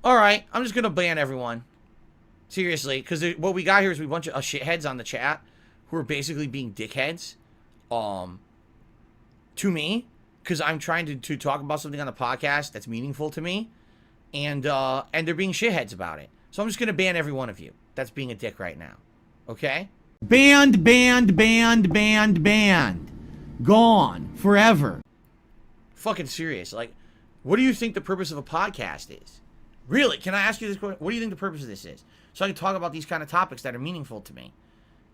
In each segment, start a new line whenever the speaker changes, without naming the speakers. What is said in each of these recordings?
Alright, I'm just gonna ban everyone. Seriously, because what we got here is a bunch of shitheads on the chat who are basically being dickheads to me, because I'm trying to talk about something on the podcast that's meaningful to me, and they're being shitheads about it. So I'm just gonna ban every one of you that's being a dick right now. Okay?
Banned, banned, banned, banned, banned. Gone. Forever.
Fucking serious. Like, what do you think the purpose of a podcast is? Really? Can I ask you this question? What do you think the purpose of this is? So I can talk about these kind of topics that are meaningful to me.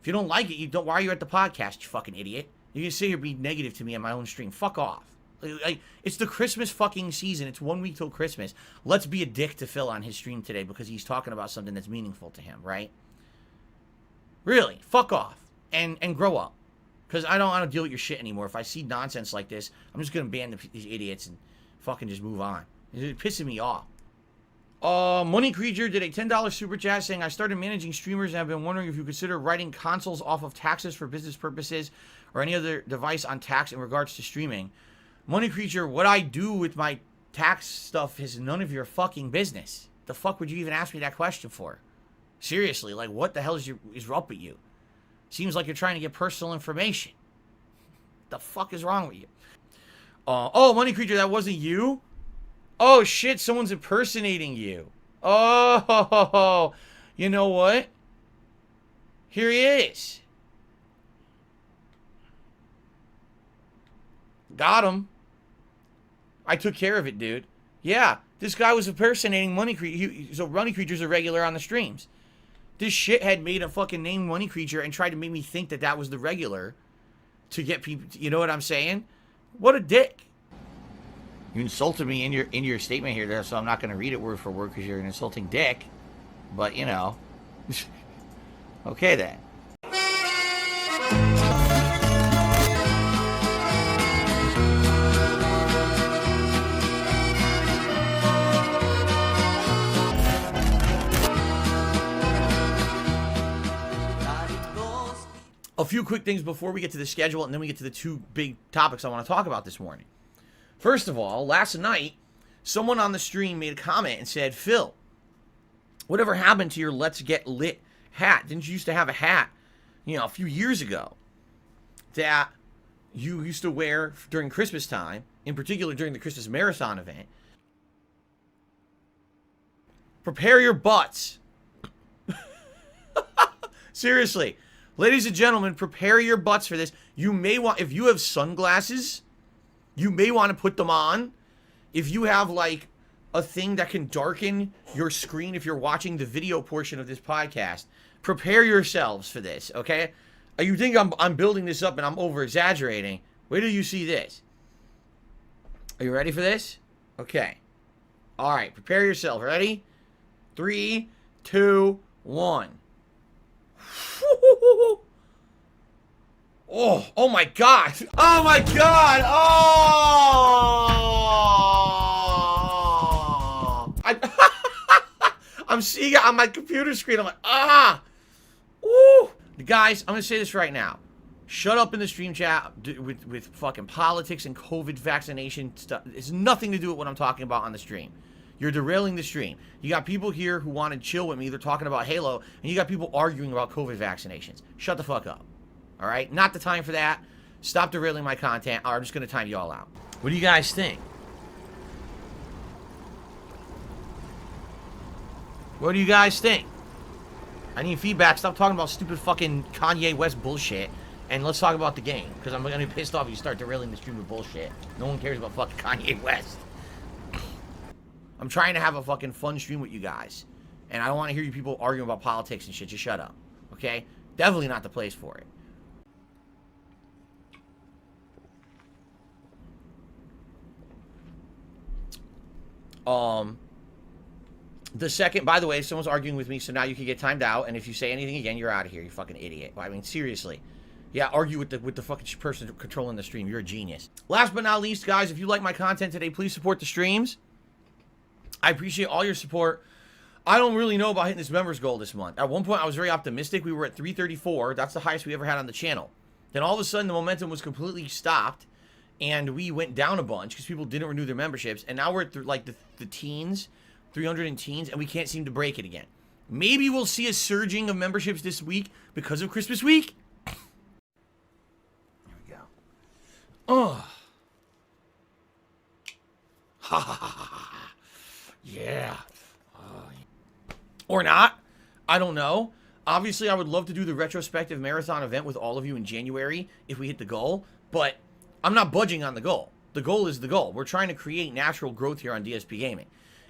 If you don't like it, you don't. Why are you at the podcast, you fucking idiot? You can sit here and be negative to me on my own stream. Fuck off. Like, it's the Christmas fucking season. It's 1 week till Christmas. Let's be a dick to Phil on his stream today because he's talking about something that's meaningful to him, right? Really, fuck off and grow up, because I don't want to deal with your shit anymore. If I see nonsense like this, I'm just gonna ban these idiots and fucking just move on. It's pissing me off. Money Creature did a $10 super chat saying, I started managing streamers and I've been wondering if you consider writing consoles off of taxes for business purposes or any other device on tax in regards to streaming. Money Creature, what I do with my tax stuff is none of your fucking business. The fuck would you even ask me that question for? Seriously, like, what the hell is up with you? Seems like you're trying to get personal information. The fuck is wrong with you? Oh, Money Creature, that wasn't you? Oh, shit, someone's impersonating you. Oh, you know what? Here he is. Got him. I took care of it, dude. Yeah, this guy was impersonating Money Creature. So Money Creature's a regular on the streams. This shithead made a fucking name Money Creature and tried to make me think that that was the regular to get people. You know what I'm saying? What a dick. You insulted me in your statement here, so I'm not going to read it word for word because you're an insulting dick. But, you know. Okay, then. A few quick things before we get to the schedule, and then we get to the two big topics I want to talk about this morning. First of all, last night, someone on the stream made a comment and said, Phil, whatever happened to your Let's Get Lit hat? Didn't you used to have a hat, you know, a few years ago that you used to wear during Christmas time, in particular during the Christmas Marathon event? Prepare your butts. Seriously. Ladies and gentlemen, prepare your butts for this. You may want, if you have sunglasses, you may want to put them on. If you have, like, a thing that can darken your screen if you're watching the video portion of this podcast, prepare yourselves for this, okay? You think I'm building this up and I'm over-exaggerating. Wait till you see this. Are you ready for this? Okay. All right, prepare yourself. Ready? 3, 2, 1. Oh my God. Oh my God. Oh. I'm seeing it on my computer screen. I'm like, ah. Woo. Guys, I'm going to say this right now. Shut up in the stream chat with fucking politics and COVID vaccination stuff. It's nothing to do with what I'm talking about on the stream. You're derailing the stream. You got people here who want to chill with me. They're talking about Halo. And you got people arguing about COVID vaccinations. Shut the fuck up. All right? Not the time for that. Stop derailing my content. Or I'm just going to time you all out. What do you guys think? What do you guys think? I need feedback. Stop talking about stupid fucking Kanye West bullshit. And let's talk about the game. Because I'm going to be pissed off if you start derailing the stream with bullshit. No one cares about fucking Kanye West. I'm trying to have a fucking fun stream with you guys. And I don't want to hear you people arguing about politics and shit. Just shut up. Okay? Definitely not the place for it. The second, by the way, someone's arguing with me, so now you can get timed out. And if you say anything again, you're out of here. You fucking idiot. I mean, seriously. Yeah, argue with the fucking person controlling the stream. You're a genius. Last but not least, guys, if you like my content today, please support the streams. I appreciate all your support. I don't really know about hitting this members goal this month. At one point, I was very optimistic. We were at 334. That's the highest we ever had on the channel. Then all of a sudden, the momentum was completely stopped, and we went down a bunch because people didn't renew their memberships. And now we're at like the teens, 300 and teens, and we can't seem to break it again. Maybe we'll see a surging of memberships this week because of Christmas week. There we go. Oh. Ha ha ha ha. Yeah. Or not. I don't know. Obviously, I would love to do the retrospective marathon event with all of you in January if we hit the goal, but I'm not budging on the goal. The goal is the goal. We're trying to create natural growth here on DSP Gaming.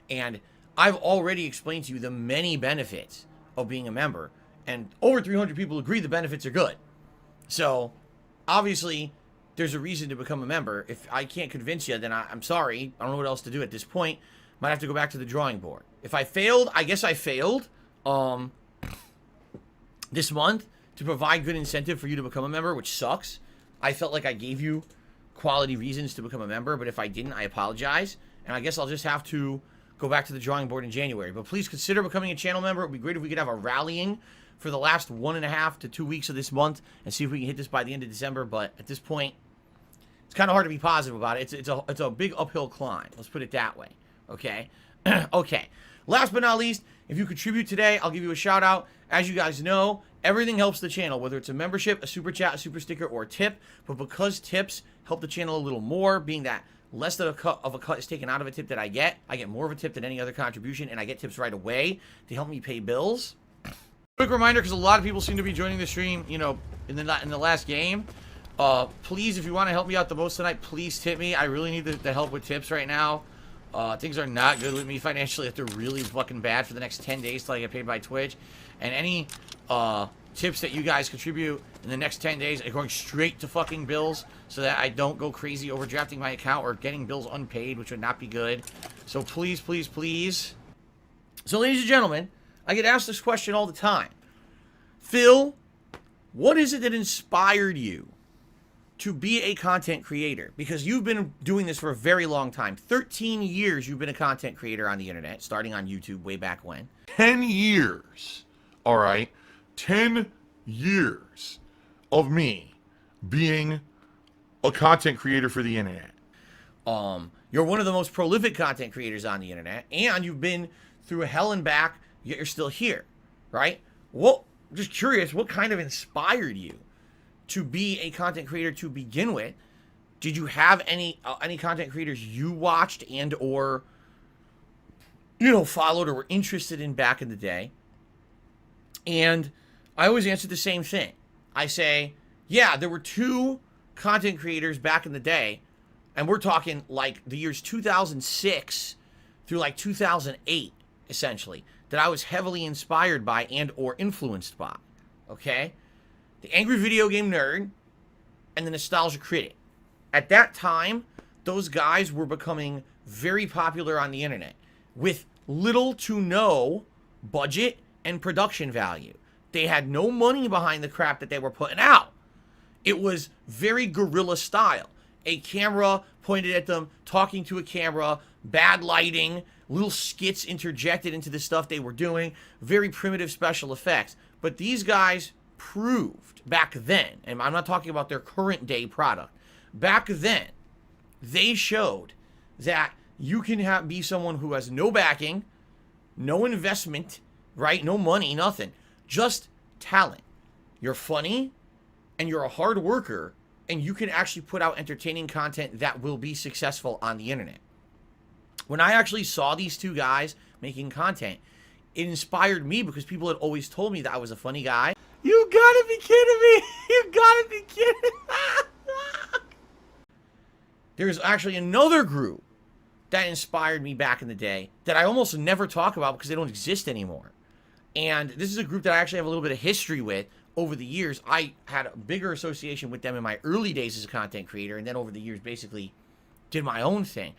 And I've already explained to you the many benefits of being a member, and over 300 people agree the benefits are good. So, obviously, there's a reason to become a member. If I can't convince you, then I'm sorry. I don't know what else to do at this point. Might have to go back to the drawing board. If I failed, I guess I failed this month to provide good incentive for you to become a member, which sucks. I felt like I gave you quality reasons to become a member, but if I didn't, I apologize. And I guess I'll just have to go back to the drawing board in January. But please consider becoming a channel member. It would be great if we could have a rallying for the last 1.5 to 2 weeks of this month and see if we can hit this by the end of December. But at this point, it's kind of hard to be positive about it. It's a big uphill climb. Let's put it that way. Okay? Okay. Last but not least, if you contribute today, I'll give you a shout out. As you guys know, everything helps the channel, whether it's a membership, a super chat, a super sticker, or a tip. But because tips help the channel a little more, being that less than a cut is taken out of a tip that I get more of a tip than any other contribution, and I get tips right away to help me pay bills. Quick reminder, because a lot of people seem to be joining the stream, you know, in the last game. Please, if you want to help me out the most tonight, please tip me. I really need the help with tips right now. Things are not good with me financially. They're really fucking bad for the next 10 days till I get paid by Twitch. And any tips that you guys contribute in the next 10 days are going straight to fucking bills so that I don't go crazy overdrafting my account or getting bills unpaid, which would not be good. So please, please, please. So ladies and gentlemen, I get asked this question all the time. Phil, what is it that inspired you to be a content creator? Because you've been doing this for a very long time. 13 years you've been a content creator on the internet, starting on YouTube way back when.
10 years. All right. 10 years of me being a content creator for the internet.
You're one of the most prolific content creators on the internet, and you've been through hell and back, yet you're still here, right? Well, just curious, what kind of inspired you to be a content creator to begin with? Did you have any content creators you watched and or, you know, followed or were interested in back in the day? And I always answer the same thing. I say, yeah, there were 2 content creators back in the day, and we're talking like the years 2006 through like 2008, essentially, that I was heavily inspired by and or influenced by, okay? The Angry Video Game Nerd and the Nostalgia Critic. At that time, those guys were becoming very popular on the internet with little to no budget and production value. They had no money behind the crap that they were putting out. It was very guerrilla style. A camera pointed at them, talking to a camera, bad lighting, little skits interjected into the stuff they were doing, very primitive special effects. But these guys proved back then, and I'm not talking about their current day product, back then, they showed that you can be someone who has no backing, no investment, right? No money, nothing. Just talent. You're funny, and you're a hard worker, and you can actually put out entertaining content that will be successful on the internet. When I actually saw these 2 guys making content, it inspired me because people had always told me that I was a funny guy. You gotta be kidding me! You gotta be kidding me! There's actually another group that inspired me back in the day that I almost never talk about because they don't exist anymore. And this is a group that I actually have a little bit of history with over the years. I had a bigger association with them in my early days as a content creator, and then over the years basically did my own thing.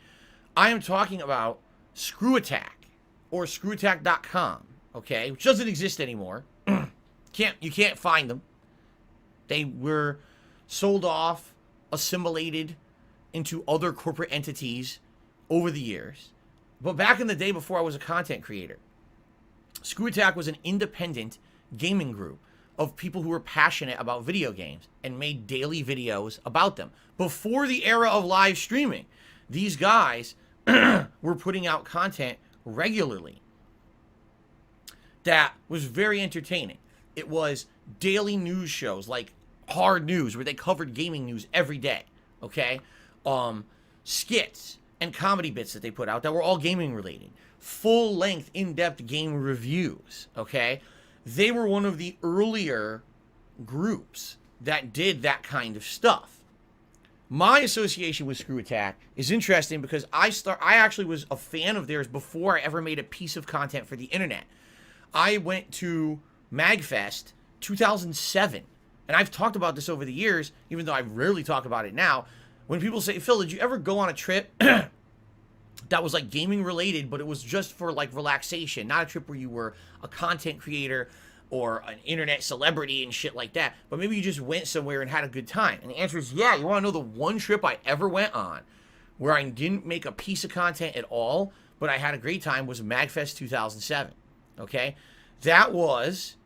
I am talking about Screwattack, or Screwattack.com, okay, which doesn't exist anymore. You can't find them. They were sold off, assimilated into other corporate entities over the years. But back in the day before I was a content creator, Screwattack was an independent gaming group of people who were passionate about video games and made daily videos about them. Before the era of live streaming, these guys were putting out content regularly that was very entertaining. It was daily news shows like Hard News, where they covered gaming news every day, okay? Skits and comedy bits that they put out that were all gaming related. Full-length, in-depth game reviews, okay? They were one of the earlier groups that did that kind of stuff. My association with Screwattack is interesting because I actually was a fan of theirs before I ever made a piece of content for the internet. I went to MagFest 2007, and I've talked about this over the years, even though I rarely talk about it now. When people say, Phil, did you ever go on a trip that was like gaming related, but it was just for like relaxation, not a trip where you were a content creator or an internet celebrity and shit like that, but maybe you just went somewhere and had a good time? And the answer is yeah. You want to know the one trip I ever went on where I didn't make a piece of content at all, but I had a great time, was MagFest 2007, okay? That was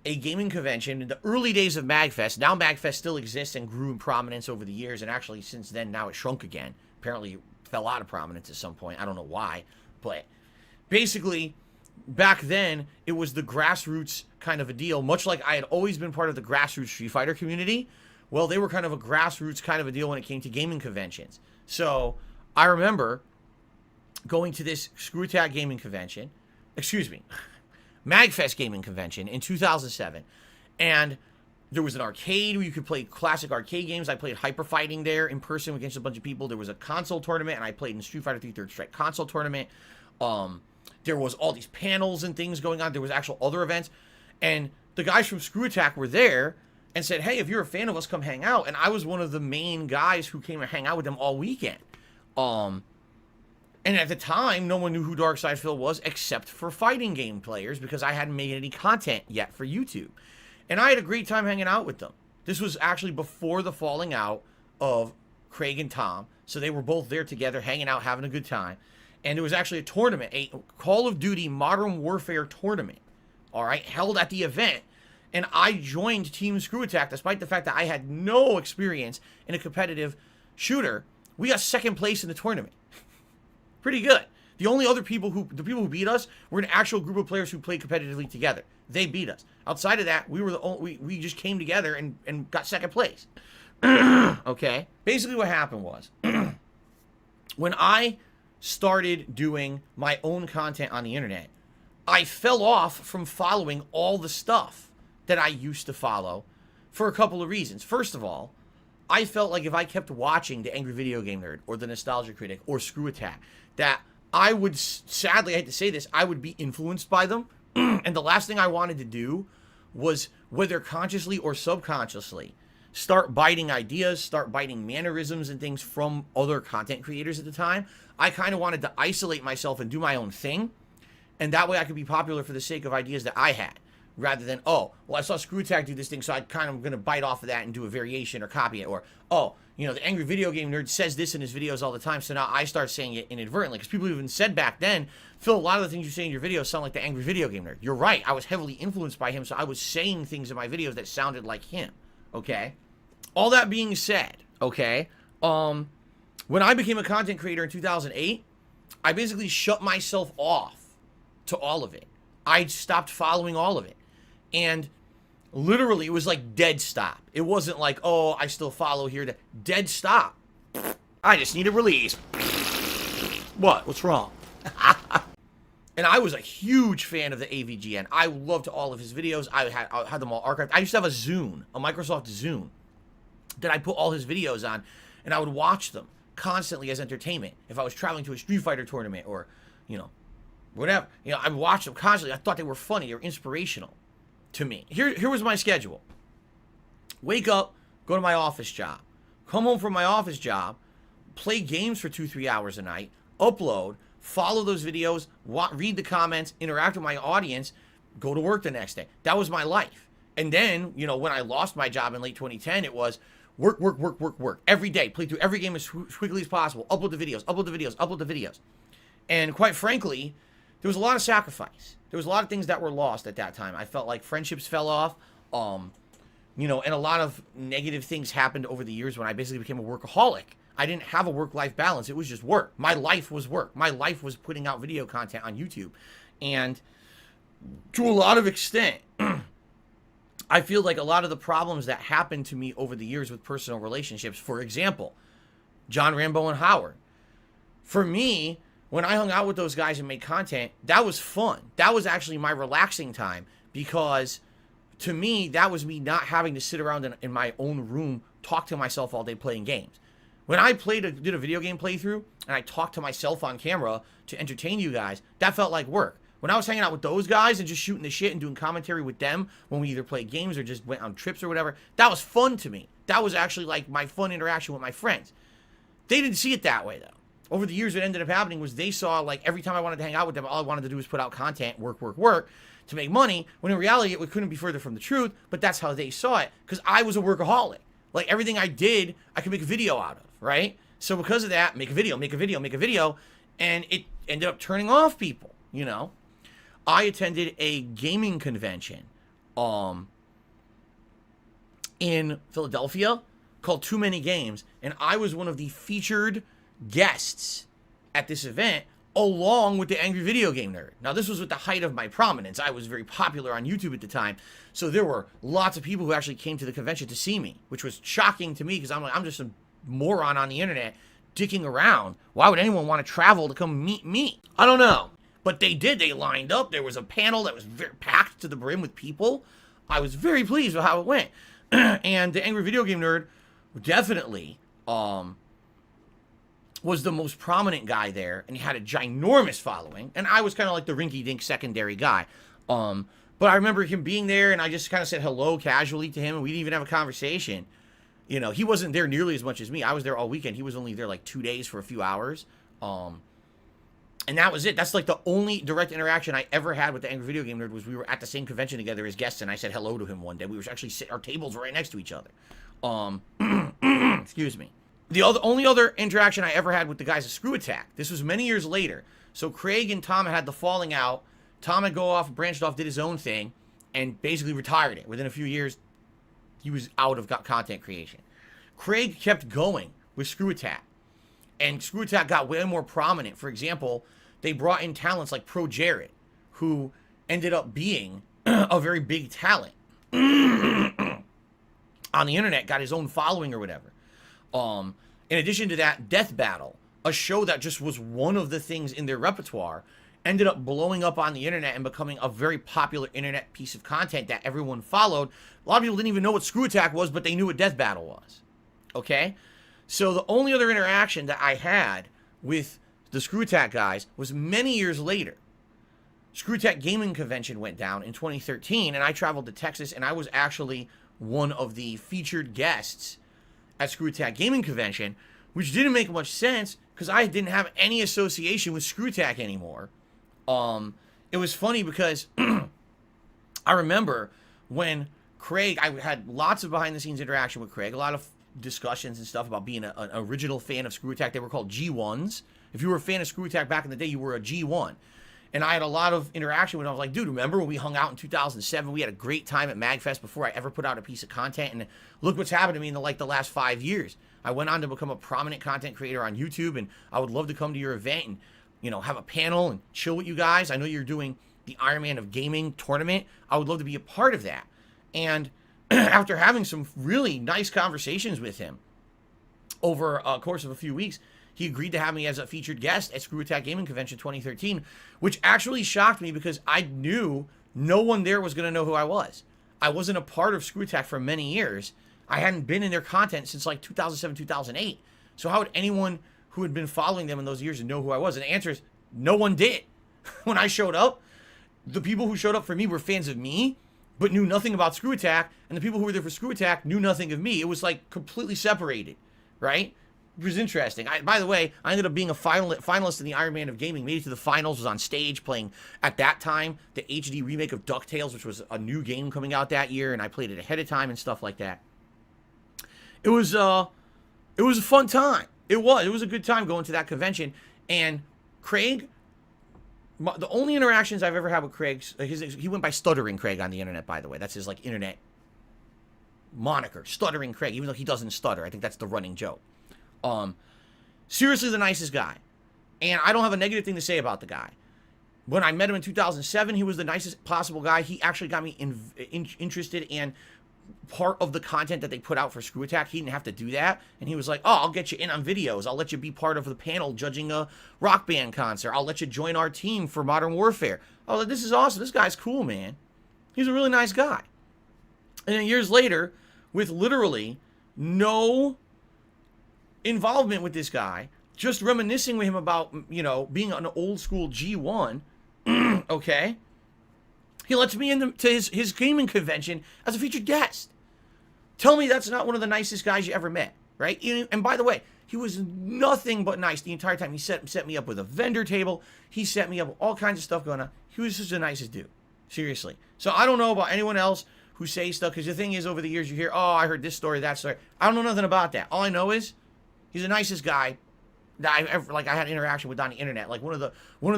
a gaming convention in the early days of MagFest. Now MagFest still exists and grew in prominence over the years, and actually since then, now it shrunk again. Apparently it fell out of prominence at some point. I don't know why, but basically back then it was the grassroots kind of a deal, much like I had always been part of the grassroots Street Fighter community. Well, they were kind of a grassroots kind of a deal when it came to gaming conventions. So I remember going to this Screwattack gaming convention, MagFest gaming convention in 2007, and there was an arcade where you could play classic arcade games. I played Hyper Fighting there in person against a bunch of people. There was a console tournament, and I played in Street Fighter 3 Third Strike console tournament. There was all these panels and things going on. There was actual other events, and the guys from Screwattack were there and said, hey, if you're a fan of us, come hang out. And I was one of the main guys who came and hang out with them all weekend. And at the time, no one knew who Darkside Phil was except for fighting game players, because I hadn't made any content yet for YouTube. And I had a great time hanging out with them. This was actually before the falling out of Craig and Tom. So they were both there together, hanging out, having a good time. And there was actually a tournament, a Call of Duty Modern Warfare tournament, all right, held at the event. And I joined Team Screwattack despite the fact that I had no experience in a competitive shooter. We got second place in the tournament. Pretty good. The only other people who beat us were an actual group of players who played competitively together. They beat us. Outside of that, we were the only, we just came together and got second place. Okay. Basically what happened was when I started doing my own content on the internet, I fell off from following all the stuff that I used to follow for a couple of reasons. First of all, I felt like if I kept watching the Angry Video Game Nerd or the Nostalgia Critic or Screwattack, that I would, sadly, I hate to say this, I would be influenced by them. And the last thing I wanted to do was, whether consciously or subconsciously, start biting ideas, start biting mannerisms and things from other content creators at the time. I kind of wanted to isolate myself and do my own thing. And that way I could be popular for the sake of ideas that I had, rather than, oh, well, I saw Screwattack do this thing, so I kind of going to bite off of that and do a variation or copy it. Or, oh, you know, the Angry Video Game Nerd says this in his videos all the time, so now I start saying it inadvertently. Because people even said back then, Phil, a lot of the things you say in your videos sound like the Angry Video Game Nerd. You're right. I was heavily influenced by him, so I was saying things in my videos that sounded like him. Okay? All that being said, okay, when I became a content creator in 2008, I basically shut myself off to all of it. I stopped following all of it. And literally, it was like dead stop. It wasn't like, oh, I still follow here. Dead stop. I just need a release. What? What's wrong? And I was a huge fan of the AVGN. I loved all of his videos. I had them all archived. I used to have a Zune, a Microsoft Zune, that I put all his videos on, and I would watch them constantly as entertainment. If I was traveling to a Street Fighter tournament or, you know, whatever. You know, I would watch them constantly. I thought they were funny. They were inspirational to me. Here was my schedule. Wake up, go to my office job. Come home from my office job, play games for 2-3 hours a night, upload, follow those videos, read the comments, interact with my audience, go to work the next day. That was my life. And then, you know, when I lost my job in late 2010, it was work, work, work, work, work. Every day, play through every game as quickly as possible. Upload the videos, upload the videos, upload the videos. And quite frankly, there was a lot of sacrifice. There was a lot of things that were lost at that time. I felt like friendships fell off, you know, and a lot of negative things happened over the years when I basically became a workaholic. I didn't have a work-life balance. It was just work. My life was work. My life was putting out video content on YouTube. And to a lot of extent, I feel like a lot of the problems that happened to me over the years with personal relationships, for example, John, Rambo, and Howard. For me, when I hung out with those guys and made content, that was fun. That was actually my relaxing time, because to me, that was me not having to sit around in my own room, talk to myself all day playing games. When I did a video game playthrough and I talked to myself on camera to entertain you guys, that felt like work. When I was hanging out with those guys and just shooting the shit and doing commentary with them when we either played games or just went on trips or whatever, that was fun to me. That was actually like my fun interaction with my friends. They didn't see it that way, though. Over the years, what ended up happening was they saw, like, every time I wanted to hang out with them, all I wanted to do was put out content, work, to make money, when in reality, it couldn't be further from the truth, but that's how they saw it, because I was a workaholic. Like, everything I did, I could make a video out of, right? So because of that, make a video, and it ended up turning off people, you know? I attended a gaming convention in Philadelphia called Too Many Games, and I was one of the featured guests at this event, along with the Angry Video Game Nerd. Now, this was at the height of my prominence. I was very popular on YouTube at the time, so there were lots of people who actually came to the convention to see me, which was shocking to me, because I'm just a moron on the internet dicking around. Why would anyone want to travel to come meet me? I don't know. But they did. They lined up. There was a panel that was very packed to the brim with people. I was very pleased with how it went. And the Angry Video Game Nerd definitely was the most prominent guy there, and he had a ginormous following. And I was kind of like the rinky-dink secondary guy. But I remember him being there, and I just kind of said hello casually to him, and we didn't even have a conversation. You know, he wasn't there nearly as much as me. I was there all weekend. He was only there like 2 days for a few hours. And that was it. That's like the only direct interaction I ever had with the Angry Video Game Nerd, was we were at the same convention together as guests, and I said hello to him one day. We were actually our tables were right next to each other. Excuse me. The only other interaction I ever had with the guys at Screwattack, this was many years later. So Craig and Tom had the falling out. Tom had branched off, did his own thing, and basically retired it. Within a few years, he was out of content creation. Craig kept going with Screwattack, and Screwattack got way more prominent. For example, they brought in talents like Pro Jared, who ended up being a very big talent on the internet, got his own following or whatever. In addition to that, Death Battle, a show that just was one of the things in their repertoire, ended up blowing up on the internet and becoming a very popular internet piece of content that everyone followed. A lot of people didn't even know what Screwattack was, but they knew what Death Battle was. Okay? So the only other interaction that I had with the Screwattack guys was many years later. Screwattack Gaming Convention went down in 2013, and I traveled to Texas, and I was actually one of the featured guests at Screwattack Gaming Convention, which didn't make much sense because I didn't have any association with Screwattack anymore. It was funny because I remember when Craig, I had lots of behind-the-scenes interaction with Craig, a lot of discussions and stuff about being an original fan of Screwattack. They were called G1s. If you were a fan of Screwattack back in the day, you were a G1. And I had a lot of interaction with him. I was like, dude, remember when we hung out in 2007? We had a great time at MagFest before I ever put out a piece of content. And look what's happened to me in the last 5 years. I went on to become a prominent content creator on YouTube, and I would love to come to your event and, you know, have a panel and chill with you guys. I know you're doing the Iron Man of Gaming tournament. I would love to be a part of that. And after having some really nice conversations with him over a course of a few weeks, he agreed to have me as a featured guest at Screwattack Gaming Convention 2013, which actually shocked me because I knew no one there was going to know who I was. I wasn't a part of Screwattack for many years. I hadn't been in their content since like 2007, 2008. So how would anyone who had been following them in those years know who I was? And the answer is no one did. When I showed up, the people who showed up for me were fans of me, but knew nothing about Screwattack, and the people who were there for Screwattack knew nothing of me. It was like completely separated, right? It was interesting. By the way, I ended up being a finalist in the Iron Man of Gaming, made it to the finals, was on stage playing, at that time, the HD remake of DuckTales, which was a new game coming out that year, and I played it ahead of time and stuff like that. It was a fun time. It was a good time going to that convention. And Craig, the only interactions I've ever had with Craig, he went by Stuttering Craig on the internet, by the way. That's his like internet moniker, Stuttering Craig, even though he doesn't stutter. I think that's the running joke. Seriously the nicest guy. And I don't have a negative thing to say about the guy. When I met him in 2007, he was the nicest possible guy. He actually got me interested in part of the content that they put out for Screwattack. He didn't have to do that. And he was like, oh, I'll get you in on videos. I'll let you be part of the panel judging a rock band concert. I'll let you join our team for Modern Warfare. I was like, this is awesome. This guy's cool, man. He's a really nice guy. And then years later, with literally no involvement with this guy, just reminiscing with him about, you know, being an old school G1, okay? He lets me into his gaming convention as a featured guest. Tell me that's not one of the nicest guys you ever met, right? And by the way, he was nothing but nice the entire time. He set me up with a vendor table. He set me up with all kinds of stuff going on. He was just the nicest dude. Seriously. So I don't know about anyone else who says stuff, because the thing is, over the years you hear, oh, I heard this story, that story. I don't know nothing about that. All I know is he's the nicest guy that I ever, like, I had interaction with on the internet. Like one of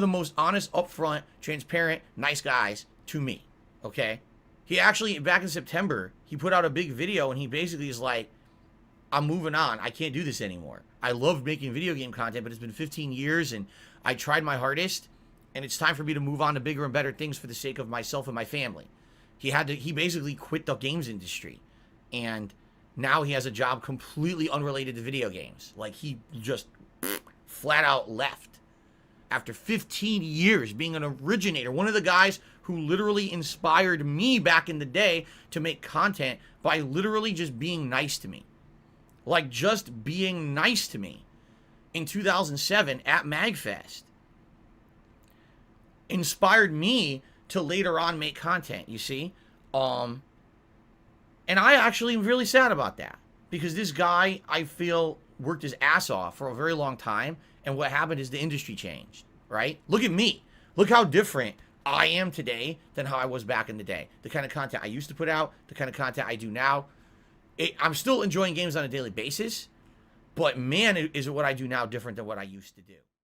the most honest, upfront, transparent, nice guys to me. Okay? He actually, back in September, he put out a big video and he basically is like, I'm moving on. I can't do this anymore. I love making video game content, but it's been 15 years and I tried my hardest, and it's time for me to move on to bigger and better things for the sake of myself and my family. He basically quit the games industry, and now he has a job completely unrelated to video games. Like, he just flat out left after 15 years being an originator, one of the guys who literally inspired me back in the day to make content by literally just being nice to me. Like, just being nice to me in 2007 at MagFest inspired me to later on make content, you see? And I actually am really sad about that, because this guy, I feel, worked his ass off for a very long time, and what happened is the industry changed, right? Look at me. Look how different I am today than how I was back in the day. The kind of content I used to put out, the kind of content I do now. I'm still enjoying games on a daily basis, but man, is what I do now different than what I used to do.